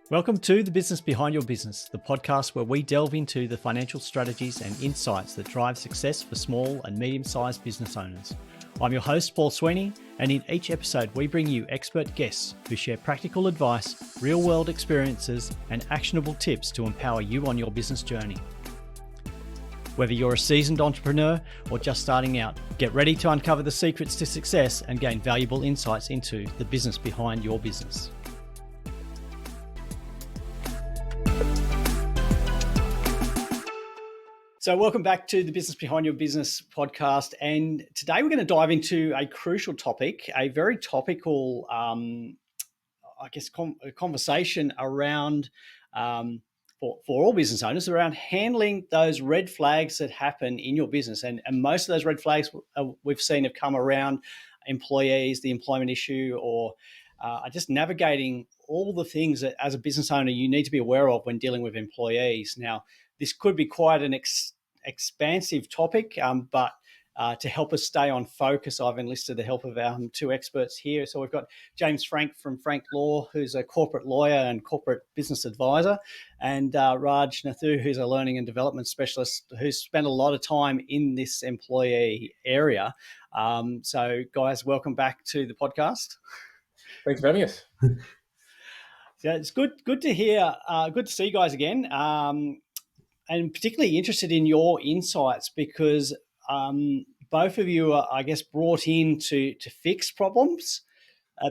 Welcome to The Business Behind Your Business, the podcast where we delve into the financial strategies and insights that drive success for small and medium-sized business owners. I'm your host, Paul Sweeney, and in each episode we bring you expert guests who share practical advice, real-world experiences, and actionable tips to empower you on your business journey. Whether you're a seasoned entrepreneur or just starting out, get ready to uncover the secrets to success and gain valuable insights into the business behind your business. So welcome back to the Business Behind Your Business podcast. And today we're going to dive into a crucial topic, a very topical, conversation around, for all business owners, around handling those red flags that happen in your business. And most of those red flags we've seen have come around employees, the employment issue, or just navigating all the things that as a business owner you need to be aware of when dealing with employees. Now, this could be quite an expansive topic, but to help us stay on focus, I've enlisted the help of our two experts here. So we've got James Frank from Frank Law, who's a corporate lawyer and corporate business advisor, and Raj Nathoo, who's a learning and development specialist who's spent a lot of time in this employee area. So guys, welcome back to the podcast. Thanks for having us. Yeah, it's good to hear. Good to see you guys again. And particularly interested in your insights because both of you are, I guess, brought in to fix problems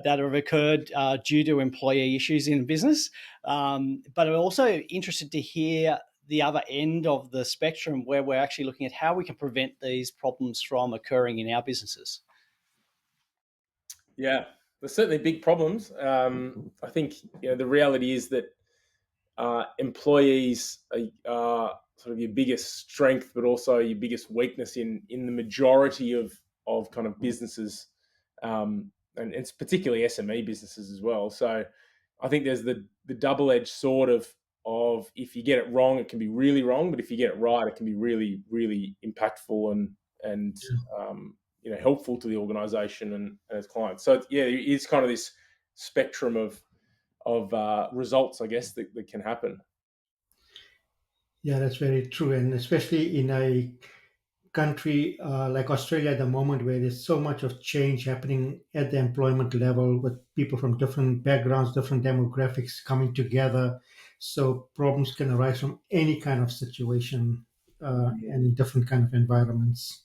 that have occurred due to employee issues in business. But I'm also interested to hear the other end of the spectrum where we're actually looking at how we can prevent these problems from occurring in our businesses. Yeah, there's certainly big problems. I think the reality is that employees are sort of your biggest strength, but also your biggest weakness in the majority of kind of businesses, and it's particularly SME businesses as well. So I think there's the double-edged sword of if you get it wrong, it can be really wrong, but if you get it right, it can be really, really impactful and helpful to the organization and its clients. So yeah, it's kind of this spectrum of results, I guess, that can happen. Yeah, that's very true. And especially in a country like Australia at the moment, where there's so much of change happening at the employment level with people from different backgrounds, different demographics coming together. So problems can arise from any kind of situation and in different kind of environments.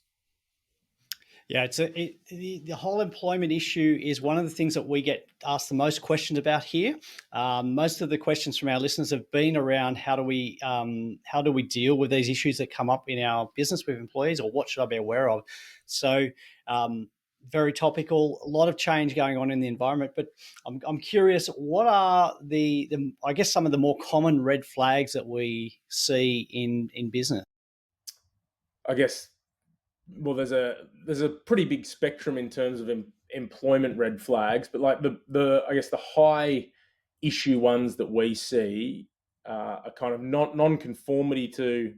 Yeah, the whole employment issue is one of the things that we get asked the most questions about here. Most of the questions from our listeners have been around how do we deal with these issues that come up in our business with employees, or what should I be aware of? So, very topical. A lot of change going on in the environment, but I'm curious, what are the I guess some of the more common red flags that we see in business? I guess. Well, there's a pretty big spectrum in terms of employment red flags, but like the I guess the high issue ones that we see are kind of non-conformity to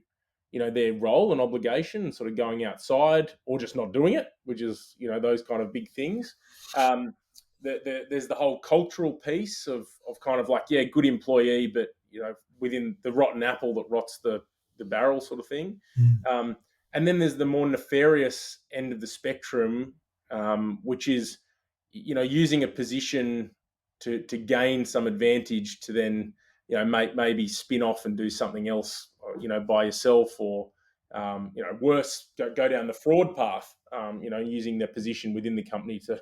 their role and obligation, sort of going outside or just not doing it, which is those kind of big things. There's the whole cultural piece of kind of like, yeah, good employee, but within the rotten apple that rots the barrel sort of thing. And then there's the more nefarious end of the spectrum, which is, using a position to gain some advantage to then, maybe spin off and do something else, by yourself, or, worse, go down the fraud path, using their position within the company to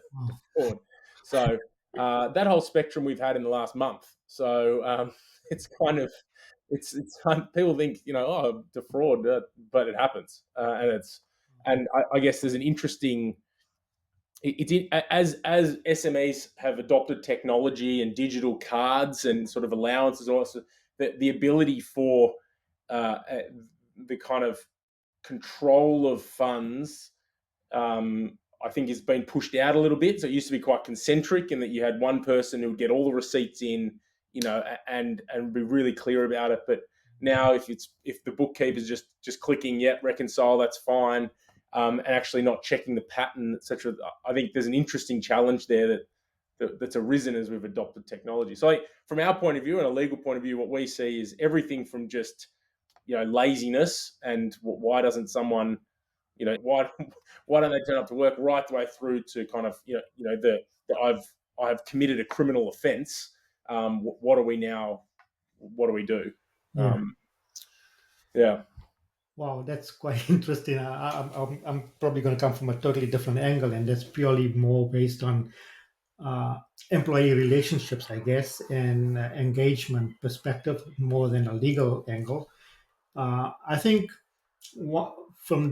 fraud. So that whole spectrum we've had in the last month. So it's kind of, it's people think to fraud, but it happens, and I guess there's an interesting. As SMEs have adopted technology and digital cards and sort of allowances, also the ability for the kind of control of funds, I think has been pushed out a little bit. So it used to be quite concentric in that you had one person who would get all the receipts in, and be really clear about it. But now if the bookkeeper's just clicking, reconcile, that's fine, and actually not checking the pattern, etc. I think there's an interesting challenge there that's arisen as we've adopted technology. So from our point of view and a legal point of view, what we see is everything from just, laziness and why doesn't someone, why don't they turn up to work, right the way through to kind of, the I've committed a criminal offence. What do we do? Yeah. Yeah. Wow, that's quite interesting. I'm probably going to come from a totally different angle, and that's purely more based on uh, employee relationships, I guess, and engagement perspective more than a legal angle. I think what, from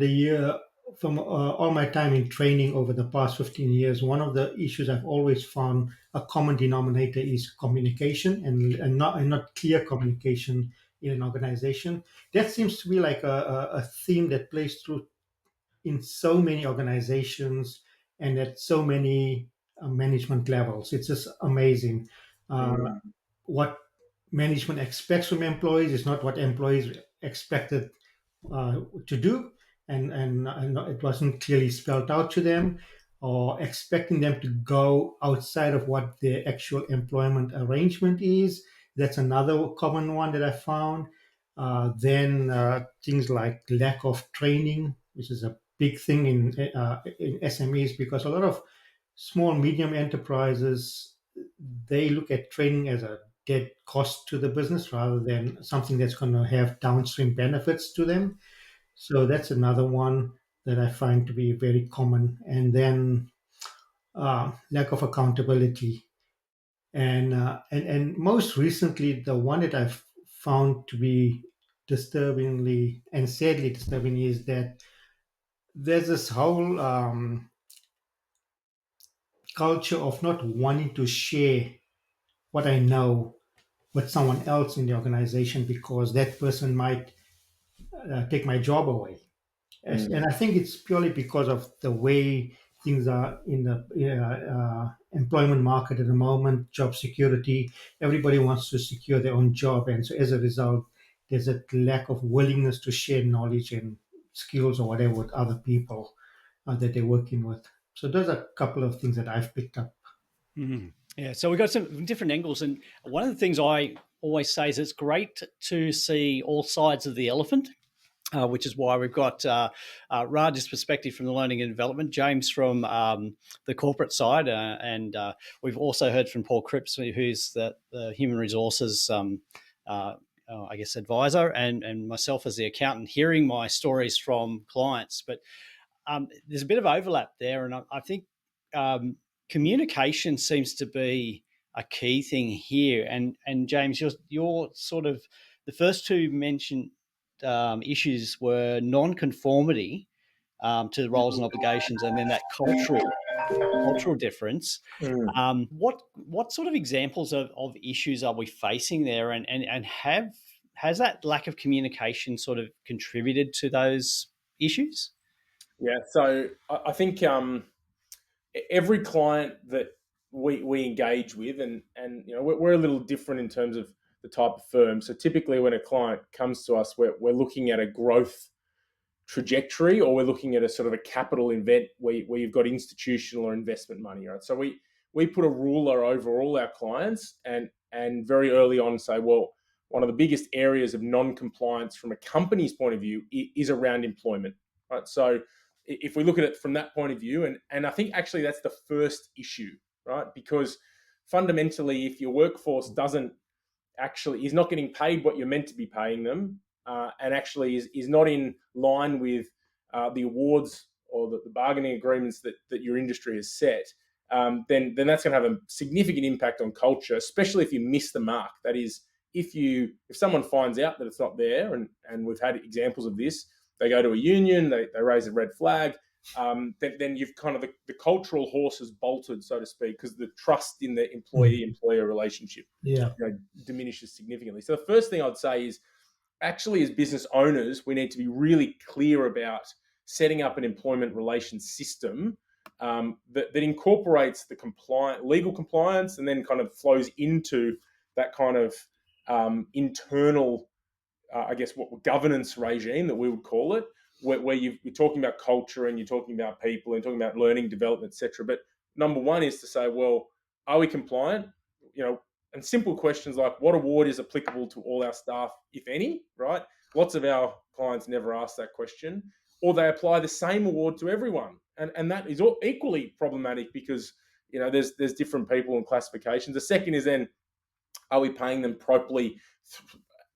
all my time in training over the past 15 years, one of the issues I've always found a common denominator is communication and not clear communication in an organization. That seems to be like a theme that plays through in so many organizations and at so many management levels. It's just amazing. Mm. What management expects from employees is not what employees expected to do, and it wasn't clearly spelled out to them, or expecting them to go outside of what their actual employment arrangement is. That's another common one that I found. Then things like lack of training, which is a big thing in SMEs, because a lot of small medium enterprises, they look at training as a dead cost to the business rather than something that's going to have downstream benefits to them. So that's another one that I find to be very common. And then lack of accountability. And most recently, the one that I've found to be disturbingly and sadly disturbing is that there's this whole culture of not wanting to share what I know with someone else in the organization because that person might take my job away. And I think it's purely because of the way things are in the employment market at the moment, job security. Everybody wants to secure their own job. And so as a result, there's a lack of willingness to share knowledge and skills or whatever with other people that they're working with. So those are a couple of things that I've picked up. Mhm. Yeah, so we've got some different angles, and one of the things I always say is it's great to see all sides of the elephant. Which is why we've got Raj's perspective from the learning and development, James from the corporate side, and we've also heard from Paul Cripps, who's the human resources, I guess, advisor, and myself as the accountant, hearing my stories from clients. But there's a bit of overlap there, and I think communication seems to be a key thing here. And James, you're sort of the first two mentioned issues were non-conformity to the roles and obligations, and then that cultural difference. Mm. What sort of examples of issues are we facing there, and has that lack of communication sort of contributed to those issues? Yeah. So I think every client that we engage with, and we're a little different in terms of the type of firm. So typically, when a client comes to us, we're looking at a growth trajectory, or we're looking at a sort of a capital event where you've got institutional or investment money, right? So we put a ruler over all our clients, and very early on say, well, one of the biggest areas of non-compliance from a company's point of view is around employment, right? So if we look at it from that point of view, and I think actually that's the first issue, right? Because fundamentally, if your workforce doesn't actually is not getting paid what you're meant to be paying them, and actually is not in line with the awards or the bargaining agreements that your industry has set, then that's going to have a significant impact on culture, especially if you miss the mark. That is, if someone finds out that it's not there, and we've had examples of this, they go to a union, they raise a red flag, then you've kind of the cultural horse has bolted, so to speak, because the trust in the employee-employer relationship diminishes significantly. So the first thing I'd say is, actually, as business owners, we need to be really clear about setting up an employment relations system that incorporates the legal compliance, and then kind of flows into that kind of internal, I guess, what governance regime that we would call it, where you're talking about culture, and you're talking about people, and talking about learning, development, etc. But number one is to say, well, are we compliant? And simple questions like, what award is applicable to all our staff, if any, right? Lots of our clients never ask that question, or they apply the same award to everyone. And that is equally problematic because, there's different people and classifications. The second is then, are we paying them properly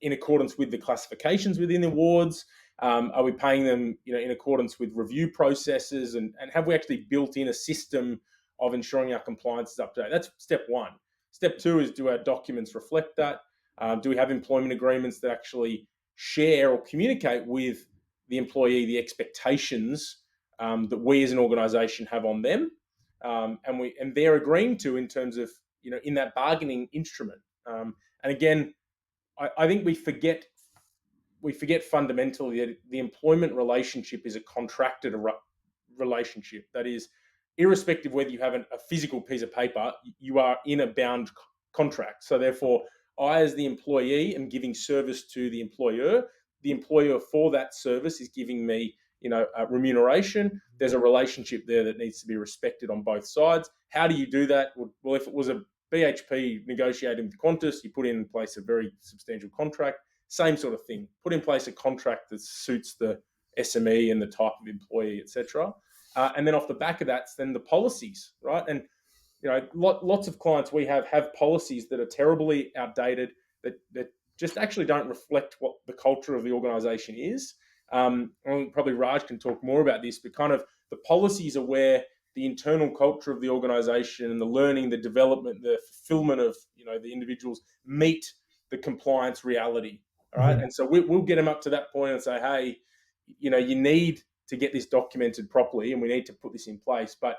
in accordance with the classifications within the awards? Are we paying them, in accordance with review processes? And have we actually built in a system of ensuring our compliance is up to date? That's step one. Step two is, do our documents reflect that? Do we have employment agreements that actually share or communicate with the employee the expectations that we as an organisation have on them, and they're agreeing to in terms of, in that bargaining instrument. And again, I think we forget fundamentally that the employment relationship is a contracted relationship. That is, irrespective whether you have a physical piece of paper, you are in a bound contract. So therefore, I, as the employee, am giving service to the employer. The employer for that service is giving me, a remuneration. There's a relationship there that needs to be respected on both sides. How do you do that? Well, if it was a BHP negotiating with Qantas, you put in place a very substantial contract. Same sort of thing. Put in place a contract that suits the SME and the type of employee, etc. And then off the back of that, then the policies, right? And lots of clients we have policies that are terribly outdated, that just actually don't reflect what the culture of the organisation is. And probably Raj can talk more about this, but kind of the policies are where the internal culture of the organisation and the learning, the development, the fulfilment of the individuals meet the compliance reality. All right, and so we'll get them up to that point and say, hey, you need to get this documented properly, and we need to put this in place. But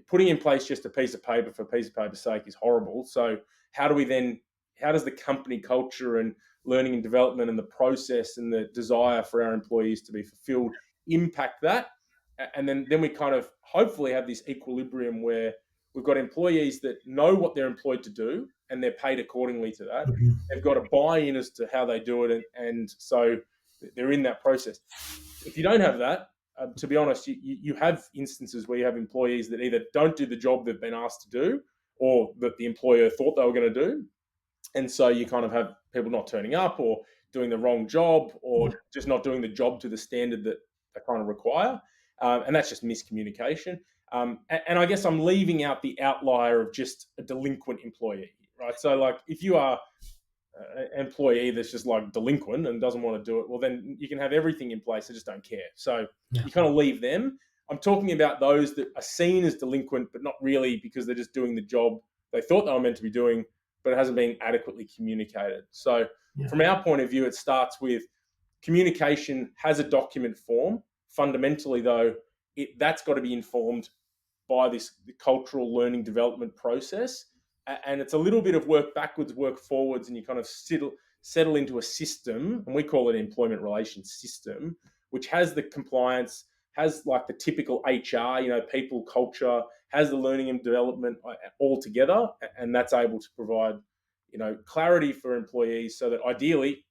putting in place just a piece of paper for a piece of paper's sake is horrible. So how does the company culture and learning and development and the process and the desire for our employees to be fulfilled impact that? And then we kind of hopefully have this equilibrium where we've got employees that know what they're employed to do and they're paid accordingly to that. They've got a buy-in as to how they do it, and so they're in that process. If you don't have that, to be honest, you have instances where you have employees that either don't do the job they've been asked to do, or that the employer thought they were going to do. And so you kind of have people not turning up, or doing the wrong job, or just not doing the job to the standard that they kind of require. And that's just miscommunication. And I guess I'm leaving out the outlier of just a delinquent employee, right? So like, if you are an employee that's just like delinquent and doesn't want to do it, well, then you can have everything in place. They just don't care. So you kind of leave them. I'm talking about those that are seen as delinquent, but not really, because they're just doing the job they thought they were meant to be doing, but it hasn't been adequately communicated. So from our point of view, it starts with communication has a document form. Fundamentally, though, that's got to be informed by the cultural learning development process. And it's a little bit of work backwards, work forwards, and you kind of settle into a system, and we call it an employment relations system, which has the compliance, has like the typical HR, people culture, has the learning and development all together, and that's able to provide, clarity for employees, so that ideally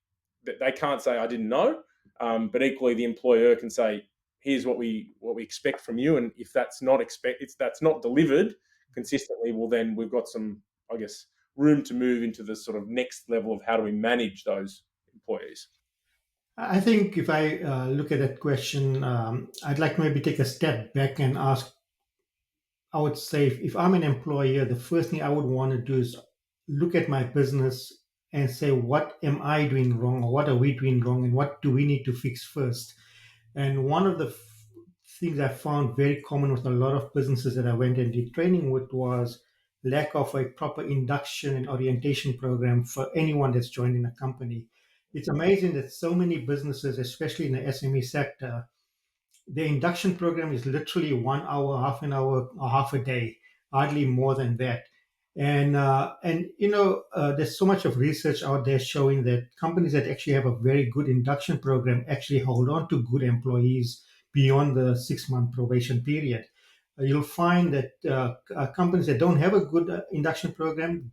that they can't say I didn't know, but equally the employer can say, here's what we expect from you, and if that's not delivered consistently, well, then we've got some, I guess, room to move into the sort of next level of how do we manage those employees. I think if I look at that question, I'd like to maybe take a step back and ask. I would say, if I'm an employer, the first thing I would want to do is look at my business and say, what am I doing wrong, or what are we doing wrong, and what do we need to fix first? And one of the things I found very common with a lot of businesses that I went and did training with was lack of a proper induction and orientation program for anyone that's joined in a company. It's amazing that so many businesses, especially in the SME sector, the induction program is literally 1 hour, half an hour, or half a day, hardly more than that. And there's so much of research out there showing that companies that actually have a very good induction program actually hold on to good employees beyond the 6-month probation period. You'll find that companies that don't have a good induction program,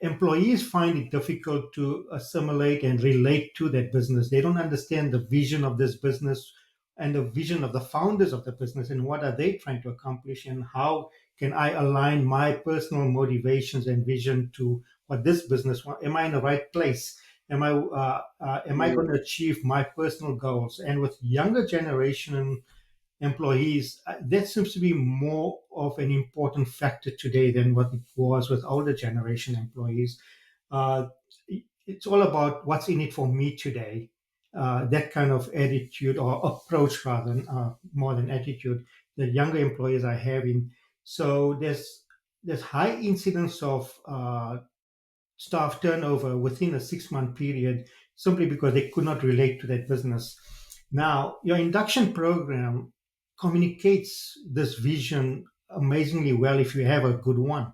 employees find it difficult to assimilate and relate to that business. They don't understand the vision of this business and the vision of the founders of the business, and what are they trying to accomplish, and how Can I align my personal motivations and vision to what this business wants? Am I in the right place? Am I going to achieve my personal goals? And with younger generation employees, that seems to be more of an important factor today than what it was with older generation employees. Uh, it's all about what's in it for me today. That kind of attitude or approach, rather, more than attitude, the younger employees are having. So there's high incidence of staff turnover within a 6 month period simply because they could not relate to that business. Now, your induction program communicates this vision amazingly well if you have a good one.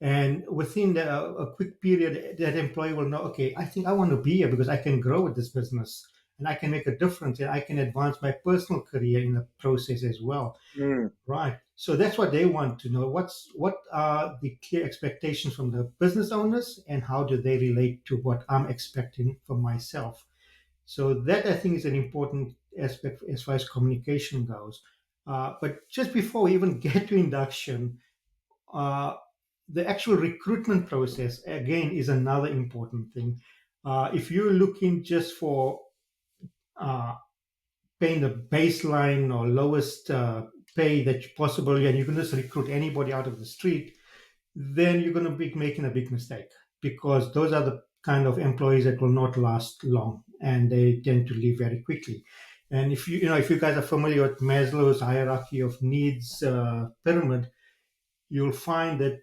And within a quick period, that employee will know, okay, I think I want to be here because I can grow with this business and I can make a difference and I can advance my personal career in the process as well. Mm. Right. So that's what they want to know. What are the clear expectations from the business owners and how do they relate to what I'm expecting from myself? So that I think is an important aspect as far as communication goes. But just before we even get to induction, uh, the actual recruitment process again is another important thing. If you're looking just for uh, paying the baseline or lowest pay that possible, and you can just recruit anybody out of the street, then you're going to be making a big mistake because those are the kind of employees that will not last long and they tend to leave very quickly. And if you guys are familiar with Maslow's hierarchy of needs pyramid, you'll find that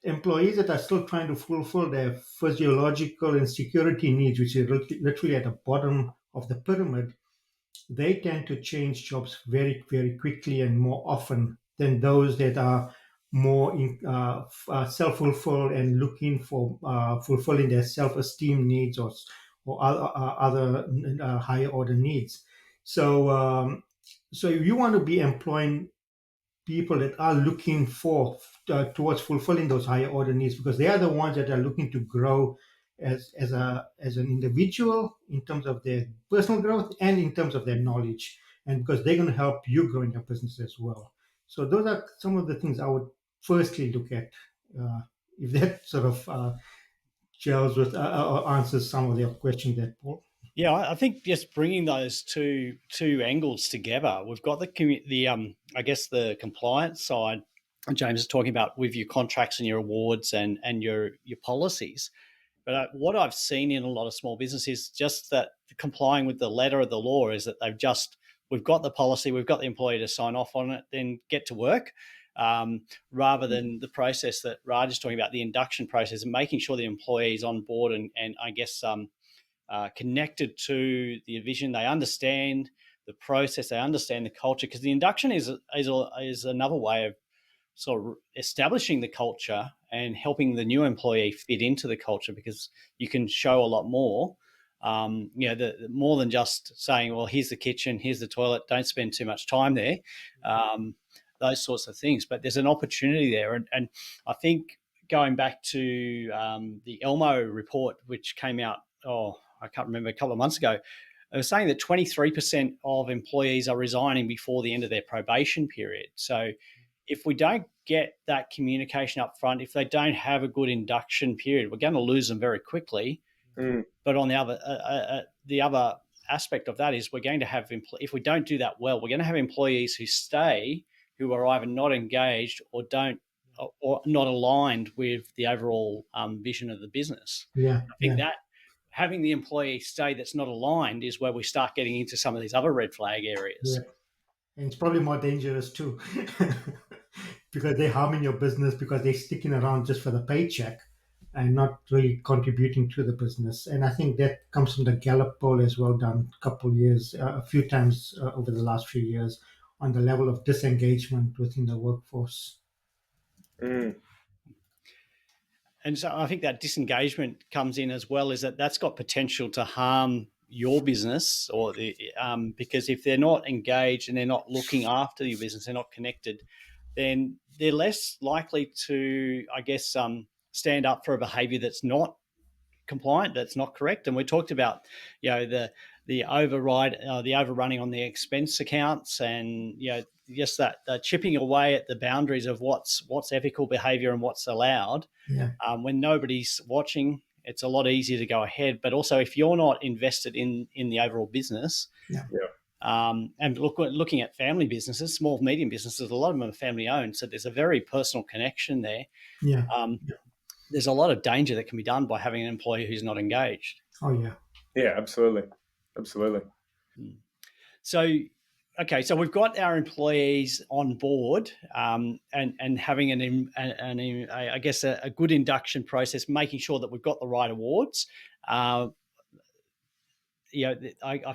employees that are still trying to fulfill their physiological and security needs, which is literally at the bottom of the pyramid, they tend to change jobs very, very quickly and more often than those that are more self-fulfilled and looking for fulfilling their self-esteem needs or other higher order needs. So you want to be employing people that are looking for towards fulfilling those higher order needs because they are the ones that are looking to grow as an individual in terms of their personal growth and in terms of their knowledge, and because they're going to help you grow in your business as well. So those are some of the things I would firstly look at. If that sort of gels with or answers some of your questions there, Paul. Yeah, I think just bringing those two angles together, we've got the I guess the compliance side. James is talking about with your contracts and your awards and your policies. But what I've seen in a lot of small businesses, just that complying with the letter of the law is that we've got the policy, we've got the employee to sign off on it, then get to work, rather than the process that Raj is talking about, the induction process and making sure the employee is on board and I guess connected to the vision. They understand the process, they understand the culture, because the induction is another way of sort of establishing the culture and helping the new employee fit into the culture, because you can show a lot more. More than just saying, well, here's the kitchen, here's the toilet, don't spend too much time there, those sorts of things. But there's an opportunity there. And I think going back to the Elmo report, which came out, I can't remember, a couple of months ago, it was saying that 23% of employees are resigning before the end of their probation period. So if we don't get that communication up front, if they don't have a good induction period, we're going to lose them very quickly. Mm. But on the other aspect of that is we're going to have, if we don't do that well, we're going to have employees who stay who are either not engaged or not aligned with the overall vision of the business. Yeah, I think that having the employee stay that's not aligned is where we start getting into some of these other red flag areas. Yeah. And it's probably more dangerous too, because they're harming your business because they're sticking around just for the paycheck and not really contributing to the business. And I think that comes from the Gallup poll as well, done a few times over the last few years, on the level of disengagement within the workforce. Mm. And so I think that disengagement comes in as well, is that's got potential to harm your business, or because if they're not engaged and they're not looking after your business, they're not connected, then they're less likely to, I guess, stand up for a behaviour that's not compliant, that's not correct. And we talked about, the the overrunning on the expense accounts, and just that chipping away at the boundaries of what's ethical behavior and what's allowed. Yeah. When nobody's watching, it's a lot easier to go ahead. But also, if you're not invested in the overall business, Yeah. and looking at family businesses, small, medium businesses, a lot of them are family owned, so there's a very personal connection there. Yeah. There's a lot of danger that can be done by having an employee who's not engaged. Oh, yeah. Yeah, absolutely. So, okay, so we've got our employees on board, and having I guess a good induction process, making sure that we've got the right awards. I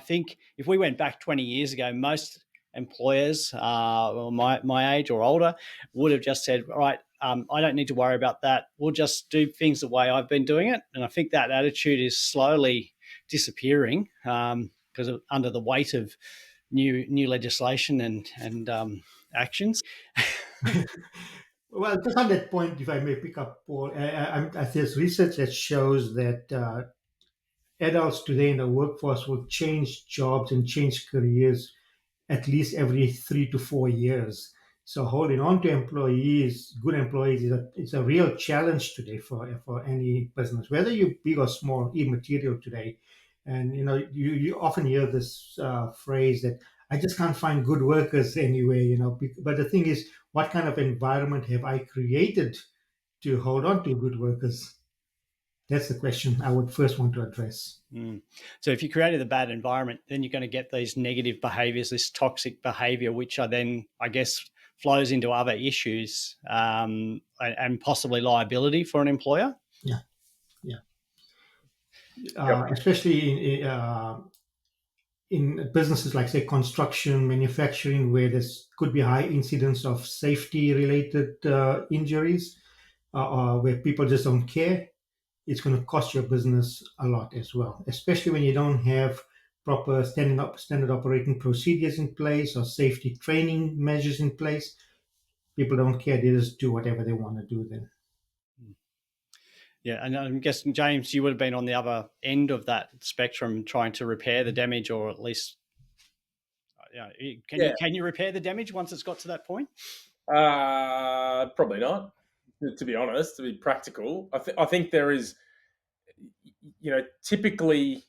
think if we went back 20 years ago, most employers, my age or older, would have just said, all right, I don't need to worry about that. We'll just do things the way I've been doing it. And I think that attitude is slowly disappearing because under the weight of new legislation and actions. Well, just on that point, if I may pick up, Paul, there's research that shows that adults today in the workforce will change jobs and change careers at least every 3 to 4 years. So holding on to good employees, is a real challenge today for any business, whether you're big or small, immaterial today. And you often hear this phrase that I just can't find good workers anywhere. But the thing is, what kind of environment have I created to hold on to good workers? That's the question I would first want to address. So if you created a bad environment, then you're going to get these negative behaviors, this toxic behavior, which are then, I guess, flows into other issues and possibly liability for an employer. Yeah. Especially in businesses like, say, construction, manufacturing, where there could be high incidence of safety-related injuries, where people just don't care. It's going to cost your business a lot as well, especially when you don't have proper standard operating procedures in place or safety training measures in place. People don't care. They just do whatever they want to do then. Yeah, and I'm guessing, James, you would have been on the other end of that spectrum, trying to repair the damage, or at least, can you repair the damage once it's got to that point? Probably not. To be honest, to be practical, I think there is, typically,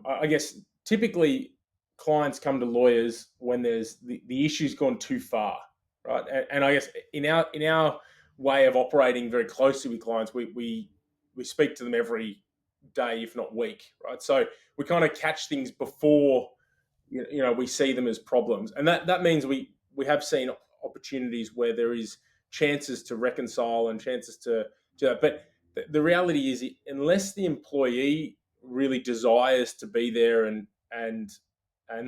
I guess typically clients come to lawyers when there's the issue's gone too far, right? And I guess in our way of operating very closely with clients, we speak to them every day, if not week, right? So we kind of catch things before we see them as problems, and that means we have seen opportunities where there is chances to reconcile and chances to do that. But the reality is, unless the employee really desires to be there, and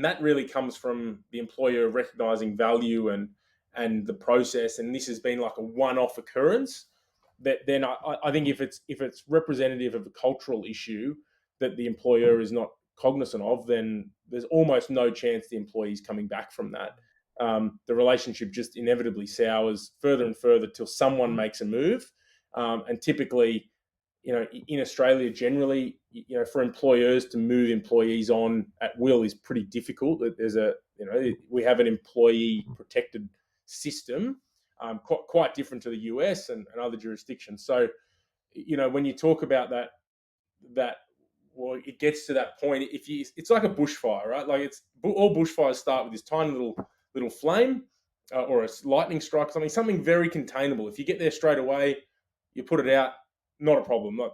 that really comes from the employer recognizing value and the process, and this has been like a one-off occurrence, then I think if it's representative of a cultural issue that the employer is not cognizant of, then there's almost no chance the employee's coming back from that. The relationship just inevitably sours further and further till someone makes a move. And typically, in Australia generally, for employers to move employees on at will is pretty difficult. There's we have an employee protected system, quite different to the US and other jurisdictions. So, when you talk about that, well, it gets to that point. It's like a bushfire, right? Like all bushfires start with this tiny little flame or a lightning strike, something very containable. If you get there straight away, you put it out, not a problem. Like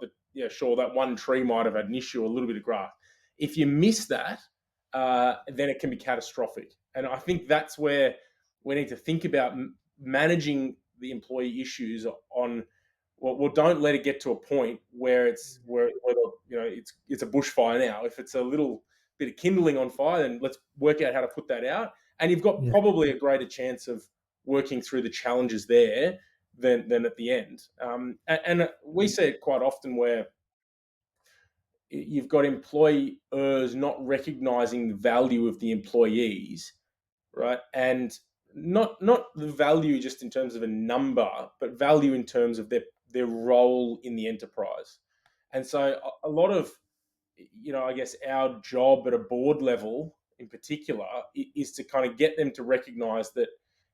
sure, that one tree might have had an issue, a little bit of grass. If you miss that, then it can be catastrophic. And I think that's where we need to think about managing the employee issues on. Well, don't let it get to a point where it's a bushfire now. If it's a little bit of kindling on fire, then let's work out how to put that out. And you've got probably a greater chance of working through the challenges there than at the end. And we see it quite often where you've got employers not recognizing the value of the employees, right? And not the value just in terms of a number, but value in terms of their role in the enterprise. And so a lot of I guess our job at a board level in particular is to kind of get them to recognize that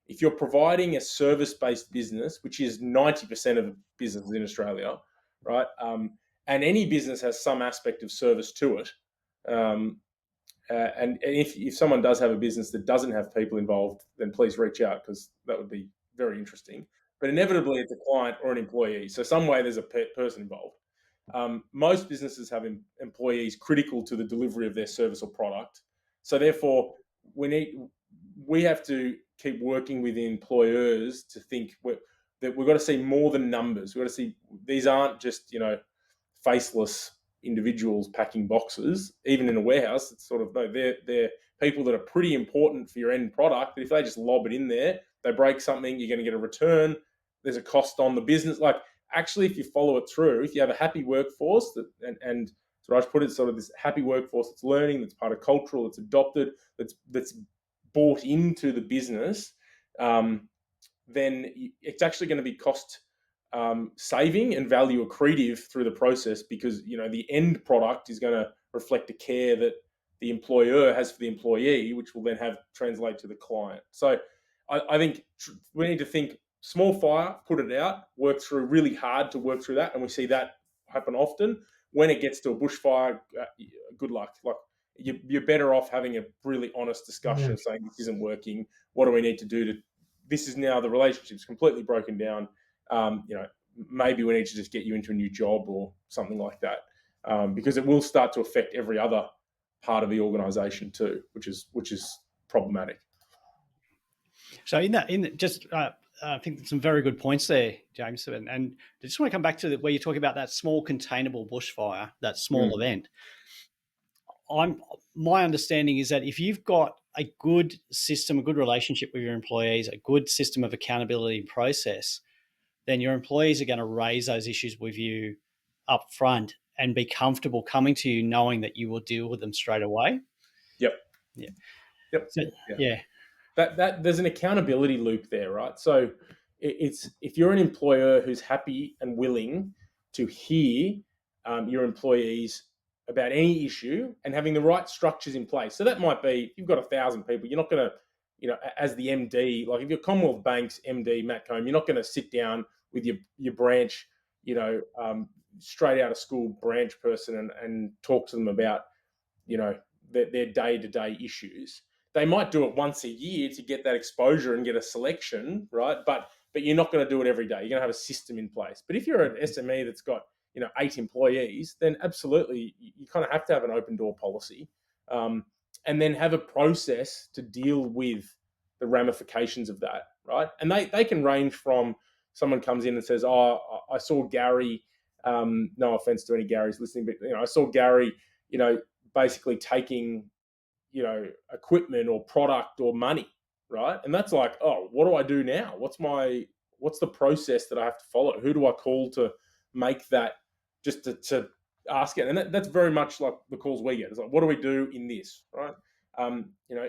if you're providing a service-based business, which is 90% of businesses in Australia, right? And any business has some aspect of service to it. And if someone does have a business that doesn't have people involved, then please reach out, because that would be very interesting. But inevitably, it's a client or an employee. So some way there's a person involved. Most businesses have employees critical to the delivery of their service or product. So therefore, we have to keep working with the employers to think that we've got to see more than numbers. We've got to see these aren't just faceless individuals packing boxes. Even in a warehouse, it's sort of no, they're people that are pretty important for your end product. But if they just lob it in there, they break something, you're going to get a return. There's a cost on the business. Like, actually, if you follow it through, if you have a happy workforce and so Raj put it, sort of this happy workforce that's learning, that's part of cultural, that's adopted, that's bought into the business, then it's actually going to be cost saving and value accretive through the process, because the end product is going to reflect the care that the employer has for the employee, which will then translate to the client. So I think we need to think small fire, put it out, work through really hard to work through that, and we see that happen often. When it gets to a bushfire, good luck. Like, you're better off having a really honest discussion of saying, this isn't working. What do we need to do this is now the relationship's completely broken down. Maybe we need to just get you into a new job or something like that, because it will start to affect every other part of the organisation too, which is problematic. So I think some very good points there, James. And I just want to come back to where you're talking about that small containable bushfire, that small event. My understanding is that if you've got a good system, a good relationship with your employees, a good system of accountability and process, then your employees are going to raise those issues with you up front and be comfortable coming to you knowing that you will deal with them straight away. Yep. Yeah. Yep. So, yeah. That there's an accountability loop there, right? So it's if you're an employer who's happy and willing to hear your employees about any issue and having the right structures in place. So that might be, you've got 1,000 people, you're not going to, as the MD, like if you're Commonwealth Bank's MD, Matt Combe, you're not going to sit down with your branch, straight out of school branch person and talk to them about, their day-to-day issues. They might do it once a year to get that exposure and get a selection, right? But you're not going to do it every day. You're going to have a system in place. But if you're an SME that's got 8 employees, then absolutely you kind of have to have an open door policy, and then have a process to deal with the ramifications of that, right? And they can range from someone comes in and says, "Oh, I saw Gary." No offense to any Garys listening, but I saw Gary, basically taking equipment or product or money, right? And that's like, oh, what do I do now? What's the process that I have to follow? Who do I call to make that, just to ask it? And that's very much like the calls we get. It's like, what do we do in this, right?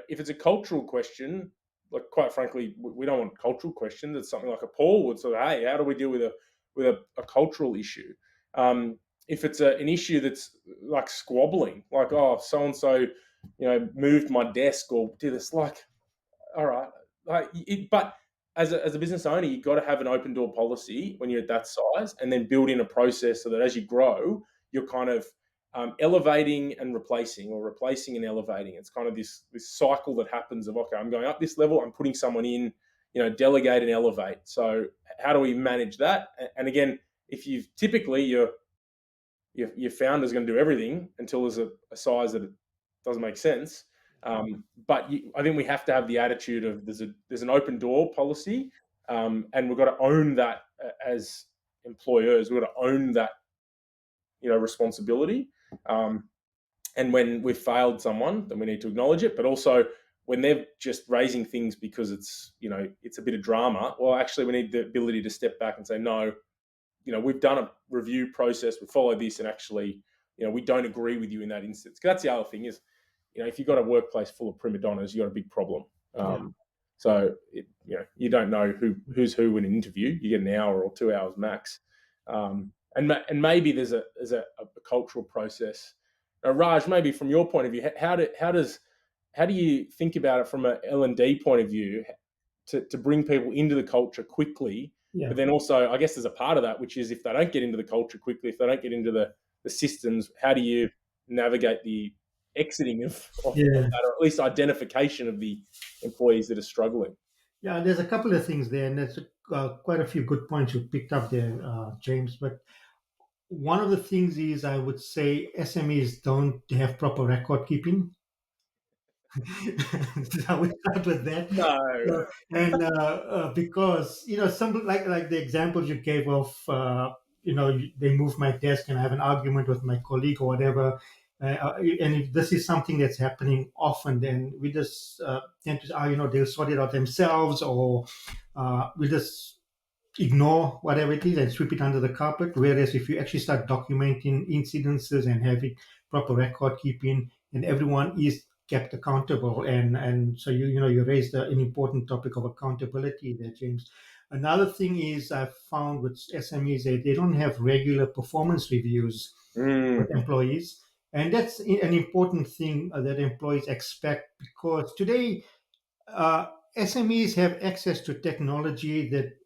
If it's a cultural question, like, quite frankly, we don't want a cultural question. It's something like a Paul would say, hey, how do we deal with a cultural issue? If it's an issue that's like squabbling, like, oh, so-and-so, moved my desk or did this, like, all right. But as a business owner, you've got to have an open door policy when you're at that size, and then build in a process so that as you grow, you're kind of elevating and replacing, or replacing and elevating. It's kind of this cycle that happens of, okay, I'm going up this level, I'm putting someone in, delegate and elevate. So how do we manage that? And again, if you've typically your founder's going to do everything until there's a size that it doesn't make sense. But I think we have to have the attitude of there's an open door policy, and we've got to own that as employers. We've got to own that, responsibility. And when we've failed someone, then we need to acknowledge it. But also, when they're just raising things because it's a bit of drama, well, actually, we need the ability to step back and say, no, we've done a review process, we followed this, and actually, we don't agree with you in that instance. That's the other thing is, if you've got a workplace full of prima donnas, you've got a big problem. So you don't know who's who in an interview. You get an hour or 2 hours max, and maybe there's a cultural process Raj, maybe from your point of view, how do you think about it from a L&D point of view to bring people into the culture quickly? Yeah. But then also, I guess there's a part of that, which is if they don't get into the culture quickly, if they don't get into the systems, how do you navigate the exiting of Yeah. that, or at least identification of the employees that are struggling? Yeah, there's a couple of things there, and there's quite a few good points you picked up there, James. But one of the things is I would say SMEs don't have proper record keeping. I would start with that. No. And because some like the examples you gave of they move my desk and I have an argument with my colleague or whatever, and if this is something that's happening often, then we just tend to they'll sort it out themselves, or we just ignore whatever it is and sweep it under the carpet. Whereas if you actually start documenting incidences and having proper record keeping, and everyone is kept accountable, and so you raised an important topic of accountability there, James. Another thing is I've found with SMEs that they don't have regular performance reviews with Mm, employees, and that's an important thing that employees expect, because today uh, SMEs have access to technology that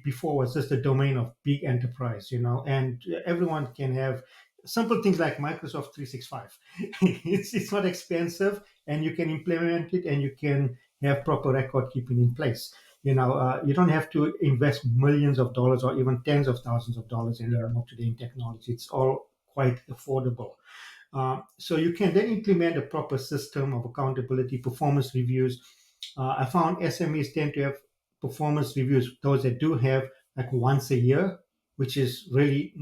before was just the domain of big enterprise, and everyone can have simple things like Microsoft 365. It's not expensive, and you can implement it, and you can have proper record keeping in place. You don't have to invest millions of dollars or even tens of thousands of dollars yeah. anymore today in technology. It's all quite affordable. So you can then implement a proper system of accountability, performance reviews. I found SMEs tend to have performance reviews, those that do have like once a year, which is really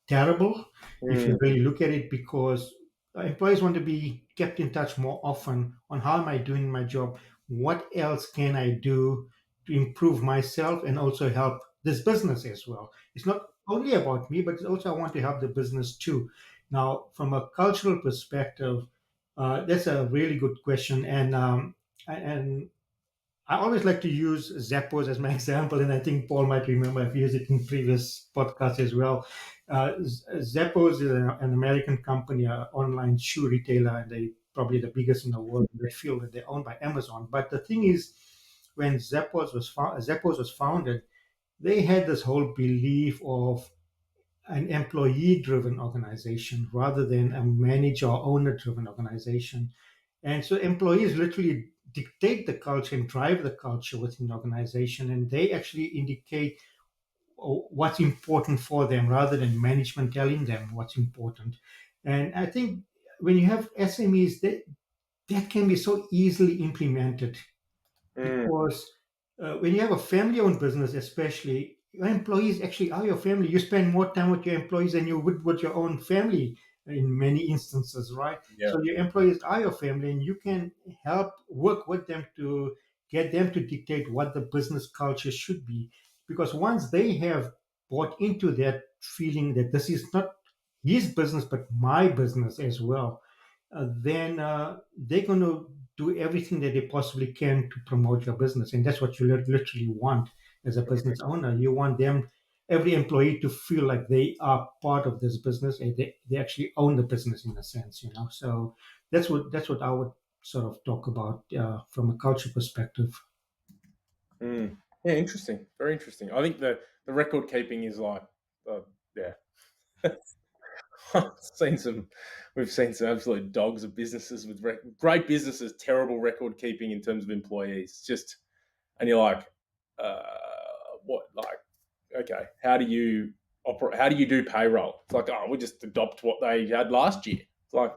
terrible if you Mm, really look at it, because employees want to be kept in touch more often on how am I doing my job, what else can I do to improve myself and also help this business as well. It's not only about me, but it's also I want to help the business too. Now, from a cultural perspective, that's a really good question, and I always like to use Zappos as my example, and I think Paul might remember I've used it in previous podcasts as well. Zappos is an American company, an online shoe retailer, and they probably the biggest in the world in the field, and they're owned by Amazon. But the thing is, when Zappos was founded, they had this whole belief of an employee-driven organization rather than a manager or owner-driven organization. And so employees literally dictate the culture and drive the culture within the organization, and they actually indicate what's important for them rather than management telling them what's important. And I think when you have SMEs, that can be so easily implemented, mm, because when you have a family-owned business, especially, your employees actually are your family. You spend more time with your employees than you would with your own family in many instances, right? yeah. So your employees are your family, and you can help work with them to get them to dictate what the business culture should be. Because once they have bought into that feeling that this is not his business but my business as well, then they're going to do everything that they possibly can to promote your business. And that's what you literally want as a business owner. You want them, every employee, to feel like they are part of this business, and they actually own the business in a sense. So that's what I would sort of talk about from a culture perspective. Mm. Yeah, interesting. Very interesting. I think the record keeping is like, yeah. seen some, we've seen some absolute dogs of businesses with great businesses, terrible record keeping in terms of employees. Just, and you're like, uh, what? Like, okay, how do you operate? How do you do payroll? It's like, oh, we just adopt what they had last year. It's like,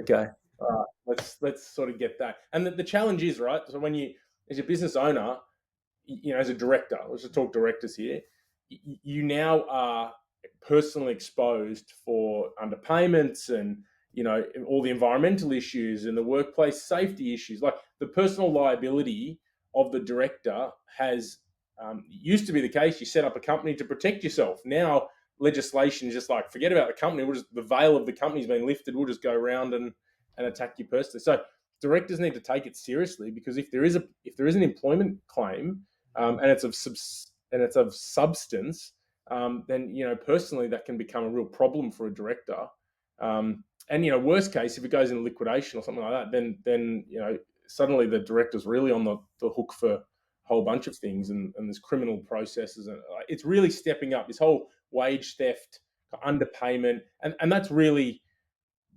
okay, all right, let's sort of get that. And the challenge is, right. So when you, as a business owner, as a director, let's just talk directors here, you now are personally exposed for underpayments and, all the environmental issues and the workplace safety issues. Like the personal liability of the director has, used to be the case. You set up a company to protect yourself. Now legislation is just like, forget about the company. The veil of the company's been lifted. We'll just go around and attack you personally. So directors need to take it seriously, because if there is an employment claim, and it's of substance, then personally that can become a real problem for a director. And worst case, if it goes into liquidation or something like that, then suddenly the director's really on the hook for a whole bunch of things, and there's criminal processes, and it's really stepping up this whole wage theft, underpayment, and that's really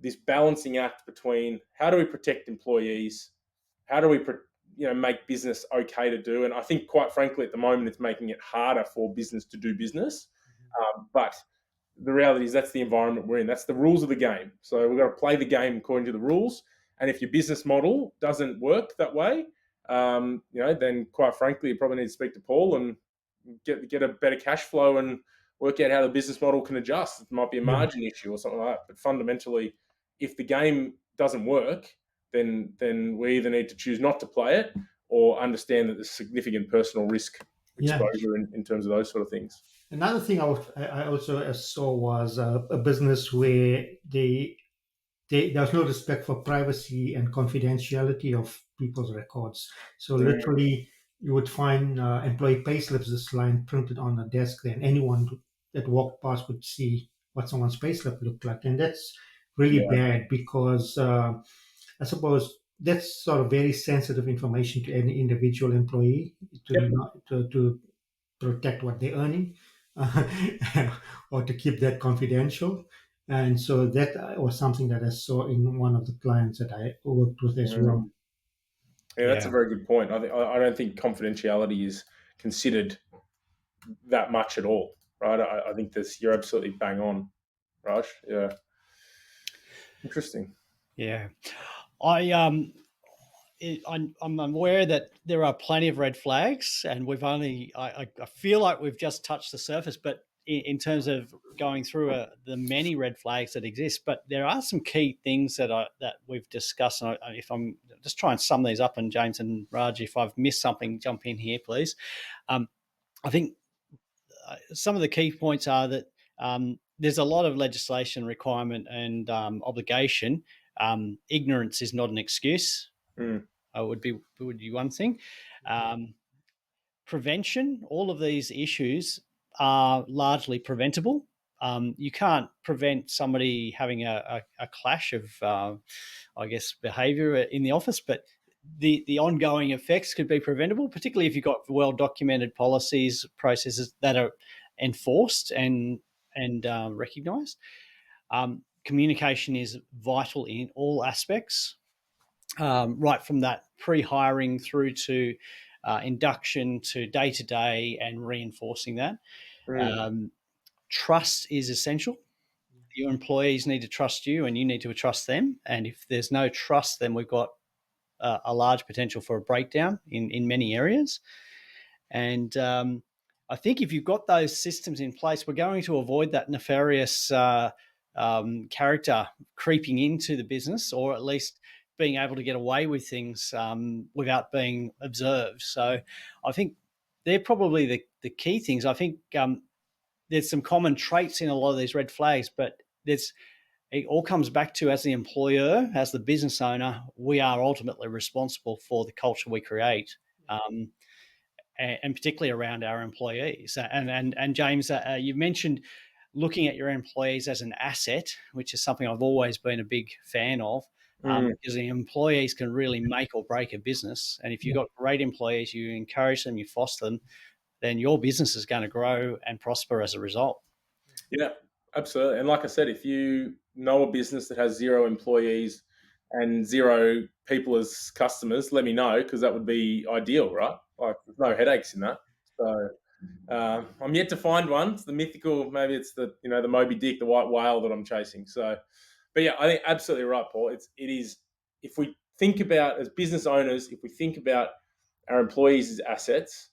this balancing act between how do we protect employees, how do we make business okay to do, and I think quite frankly at the moment it's making it harder for business to do business, but the reality is that's the environment we're in. That's the rules of the game. So we've got to play the game according to the rules. And if your business model doesn't work that way, then quite frankly, you probably need to speak to Paul and get a better cash flow and work out how the business model can adjust. It might be a Yeah. margin issue or something like that. But fundamentally, if the game doesn't work, then we either need to choose not to play it or understand that there's significant personal risk Yeah. exposure in terms of those sort of things. Another thing I also saw was a business where there was no respect for privacy and confidentiality of people's records. So literally, you would find employee payslips this line printed on a desk there, and anyone that walked past would see what someone's payslip looked like, and that's really Yeah. bad because I suppose that's sort of very sensitive information to any individual employee to Yep. to protect what they're earning or to keep that confidential. And so that was something that I saw in one of the clients that I worked with as well. Yeah, that's a very good point. I don't think confidentiality is considered that much at all, right? I think you're absolutely bang on, Raj. Yeah, interesting. Yeah. I'm aware that there are plenty of red flags, and I feel like we've just touched the surface, but in terms of going through the many red flags that exist, but there are some key things that we've discussed. And if I'm just trying to sum these up, and James and Raj, if I've missed something, jump in here, please. I think some of the key points are that there's a lot of legislation, requirement, and obligation. Ignorance is not an excuse. Would be one thing. Prevention, all of these issues are largely preventable. You can't prevent somebody having a clash of, I guess, behaviour in the office, but the ongoing effects could be preventable, particularly if you've got well documented policies, processes that are enforced and recognised. Communication is vital in all aspects. Right from that pre-hiring through to induction to day-to-day and reinforcing that. Trust is essential. Your employees need to trust you and you need to trust them. And if there's no trust, then we've got a large potential for a breakdown in many areas. And I think if you've got those systems in place, we're going to avoid that nefarious character creeping into the business, or at least being able to get away with things without being observed. So I think they're probably the key things. I think there's some common traits in a lot of these red flags, but it all comes back to, as the employer, as the business owner, we are ultimately responsible for the culture we create. And particularly around our employees. And James, you mentioned looking at your employees as an asset, which is something I've always been a big fan of, because the employees can really make or break a business. And if you've got great employees, you encourage them, you foster them, then your business is going to grow and prosper as a result. Yeah, absolutely. And like I said, if you know a business that has 0 employees and 0 people as customers, let me know, because that would be ideal, right? Like, there's no headaches in that. So I'm yet to find one. It's the mythical, maybe it's the Moby Dick, the white whale that I'm chasing. So, but yeah, I think absolutely right, Paul. It is, if we think about, as business owners, if we think about our employees as assets,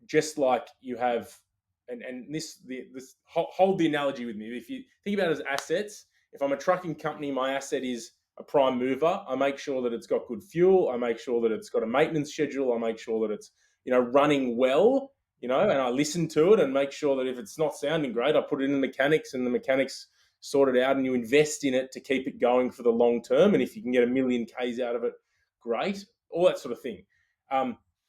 just like you have, and this hold the analogy with me. If you think about it as assets, if I'm a trucking company, my asset is a prime mover. I make sure that it's got good fuel. I make sure that it's got a maintenance schedule. I make sure that it's running well. And I listen to it and make sure that if it's not sounding great, I put it in the mechanics and the mechanics sort it out, and you invest in it to keep it going for the long term. And if you can get 1,000,000 Ks out of it, great. All that sort of thing.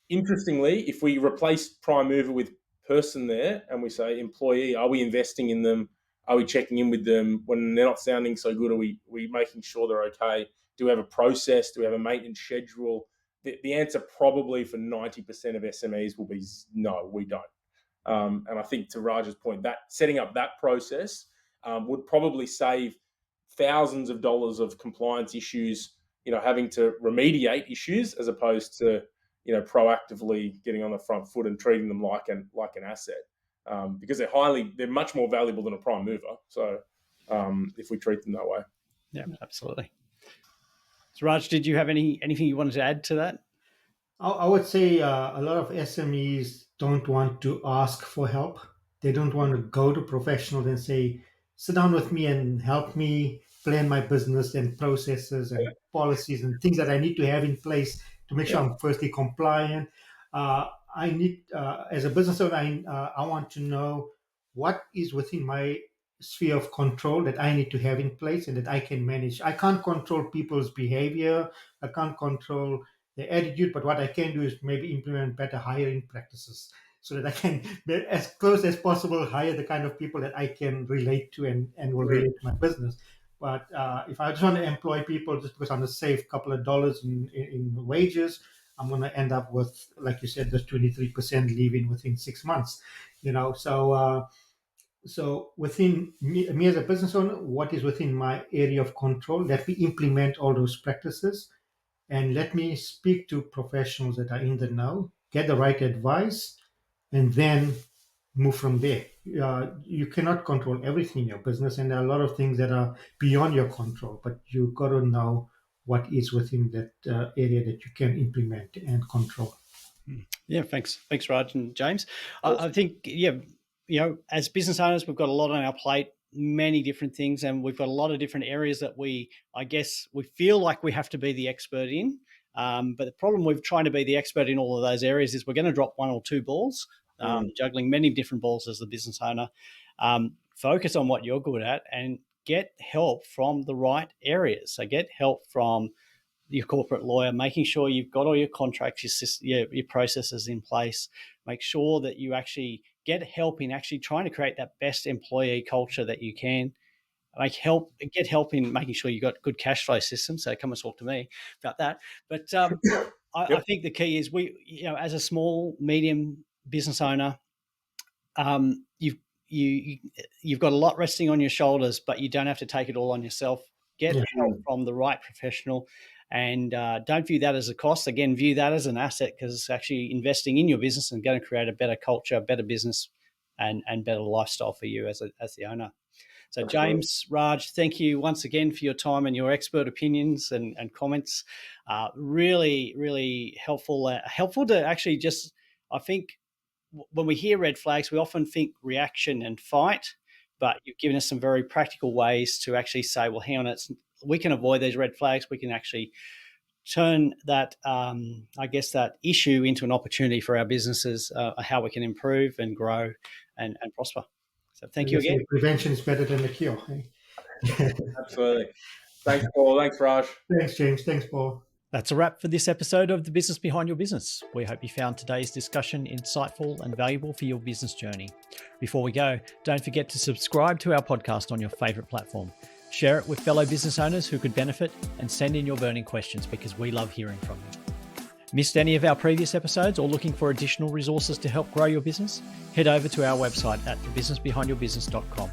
Interestingly, if we replace prime mover with person there and we say employee, are we investing in them? Are we checking in with them when they're not sounding so good? Are we making sure they're okay? Do we have a process? Do we have a maintenance schedule? The answer probably for 90% of SMEs will be no, we don't. And I think to Raj's point, that setting up that process would probably save thousands of dollars of compliance issues, having to remediate issues as opposed to, proactively getting on the front foot and treating them like an asset. Because they're much more valuable than a prime mover. So if we treat them that way. Yeah, absolutely. So Raj, did you have anything you wanted to add to that? I would say a lot of SMEs don't want to ask for help. They don't want to go to professionals and say, sit down with me and help me plan my business and processes and policies and things that I need to have in place to make sure I'm firstly compliant. I need, as a business owner, I want to know what is within my sphere of control that I need to have in place and that I can manage. I can't control people's behavior. I can't control the attitude, but what I can do is maybe implement better hiring practices so that I can, as close as possible, hire the kind of people that I can relate to and will relate to my business. But if I just want to employ people just because I'm going to save a couple of dollars in wages, I'm going to end up with, like you said, the 23% leaving within 6 months. So within me as a business owner, what is within my area of control, let me implement all those practices and let me speak to professionals that are in the know, get the right advice, and then move from there. You cannot control everything in your business, and there are a lot of things that are beyond your control, but you've got to know what is within that area that you can implement and control. Yeah, thanks, Raj and James. I think, as business owners, we've got a lot on our plate, many different things, and we've got a lot of different areas that we feel like we have to be the expert in. But the problem with trying to be the expert in all of those areas is we're going to drop one or two balls, juggling many different balls as the business owner. Focus on what you're good at and get help from the right areas. So get help from your corporate lawyer, making sure you've got all your contracts, your processes in place. Make sure that you actually get help in actually trying to create that best employee culture that you can. Get help in making sure you've got good cash flow systems. So come and talk to me about that. But I think the key is as a small, medium business owner, you've got a lot resting on your shoulders, but you don't have to take it all on yourself. Get help from the right professional. And don't view that as a cost. Again, view that as an asset because it's actually investing in your business and going to create a better culture, better business, and better lifestyle for you as the owner. So James, Raj, thank you once again for your time and your expert opinions and comments. Really, really helpful. Helpful to actually just, I think, when we hear red flags, we often think reaction and fight, but you've given us some very practical ways to actually say, well, hang on, we can avoid these red flags. We can actually turn that, that issue into an opportunity for our businesses, how we can improve and grow and prosper. So thank you again. Prevention is better than the cure. Absolutely. Thanks, Paul. Thanks, Raj. Thanks, James. Thanks, Paul. That's a wrap for this episode of The Business Behind Your Business. We hope you found today's discussion insightful and valuable for your business journey. Before we go, don't forget to subscribe to our podcast on your favorite platform. Share it with fellow business owners who could benefit and send in your burning questions because we love hearing from you. Missed any of our previous episodes or looking for additional resources to help grow your business? Head over to our website at thebusinessbehindyourbusiness.com.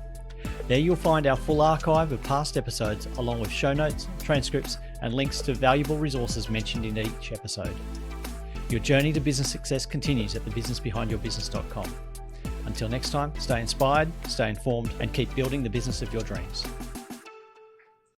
There you'll find our full archive of past episodes along with show notes, transcripts, and links to valuable resources mentioned in each episode. Your journey to business success continues at thebusinessbehindyourbusiness.com. Until next time, stay inspired, stay informed, and keep building the business of your dreams.